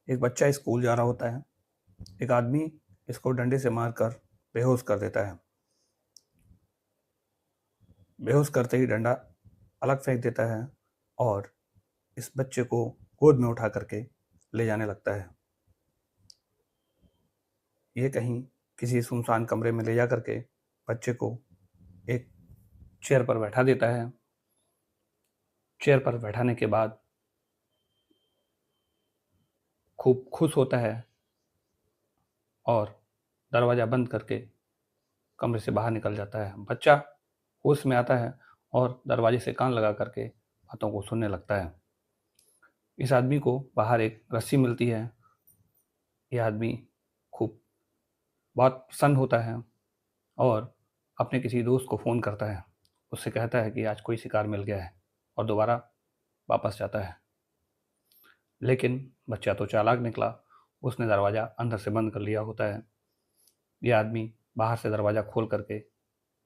एक बच्चा स्कूल जा रहा होता है। एक आदमी इसको डंडे से मारकर बेहोश कर देता है। बेहोश करते ही डंडा अलग फेंक देता है और इस बच्चे को गोद में उठा करके ले जाने लगता है। ये कहीं किसी सुनसान कमरे में ले जा करके बच्चे को एक चेयर पर बैठा देता है। चेयर पर बैठाने के बाद खूब खुश होता है और दरवाज़ा बंद करके कमरे से बाहर निकल जाता है। बच्चा होश में आता है और दरवाजे से कान लगा करके बातों को सुनने लगता है। इस आदमी को बाहर एक रस्सी मिलती है। यह आदमी खूब बहुत प्रसन्न होता है और अपने किसी दोस्त को फ़ोन करता है। उससे कहता है कि आज कोई शिकार मिल गया है और दोबारा वापस जाता है। लेकिन बच्चा तो चालाक निकला, उसने दरवाज़ा अंदर से बंद कर लिया होता है। यह आदमी बाहर से दरवाज़ा खोल करके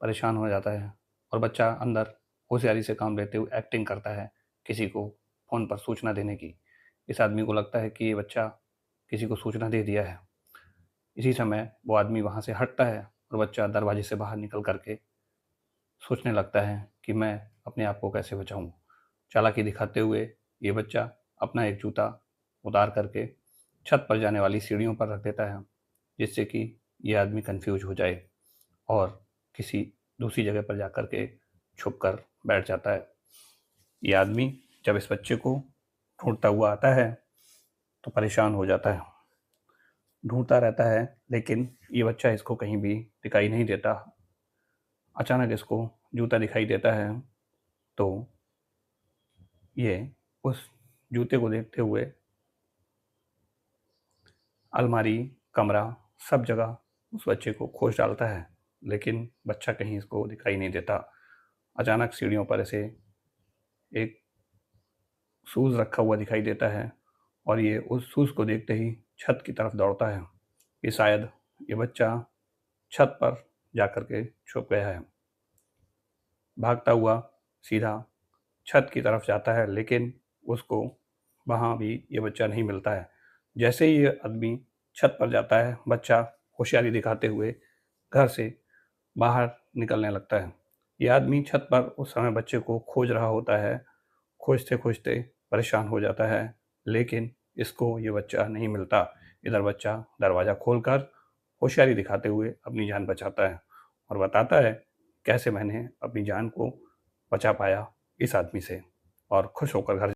परेशान हो जाता है और बच्चा अंदर होशियारी से काम लेते हुए एक्टिंग करता है किसी को फ़ोन पर सूचना देने की। इस आदमी को लगता है कि ये बच्चा किसी को सूचना दे दिया है। इसी समय वो आदमी वहाँ से हटता है और बच्चा दरवाजे से बाहर निकल करके सोचने लगता है कि मैं अपने आप को कैसे बचाऊँ। चालाकी दिखाते हुए ये बच्चा अपना एक जूता उतार करके छत पर जाने वाली सीढ़ियों पर रख देता है, जिससे कि ये आदमी कन्फ्यूज हो जाए और किसी दूसरी जगह पर जाकर के छुप कर बैठ जाता है। ये आदमी जब इस बच्चे को ढूंढता हुआ आता है तो परेशान हो जाता है। ढूंढता रहता है लेकिन ये बच्चा इसको कहीं भी दिखाई नहीं देता। अचानक इसको जूता दिखाई देता है तो ये उस जूते को देखते हुए अलमारी, कमरा, सब जगह उस बच्चे को खोज डालता है, लेकिन बच्चा कहीं इसको दिखाई नहीं देता। अचानक सीढ़ियों पर इसे एक शूज़ रखा हुआ दिखाई देता है और ये उस शूज़ को देखते ही छत की तरफ दौड़ता है कि शायद ये बच्चा छत पर जाकर के छुप गया है। भागता हुआ सीधा छत की तरफ जाता है, लेकिन उसको वहाँ भी ये बच्चा नहीं मिलता है। जैसे ही ये आदमी छत पर जाता है, बच्चा होशियारी दिखाते हुए घर से बाहर निकलने लगता है। ये आदमी छत पर उस समय बच्चे को खोज रहा होता है। खोजते-खोजते परेशान हो जाता है, लेकिन इसको ये बच्चा नहीं मिलता। इधर बच्चा दरवाज़ा खोलकर होशियारी दिखाते हुए अपनी जान बचाता है और बताता है कैसे मैंने अपनी जान को बचा पाया इस आदमी से और खुश होकर घर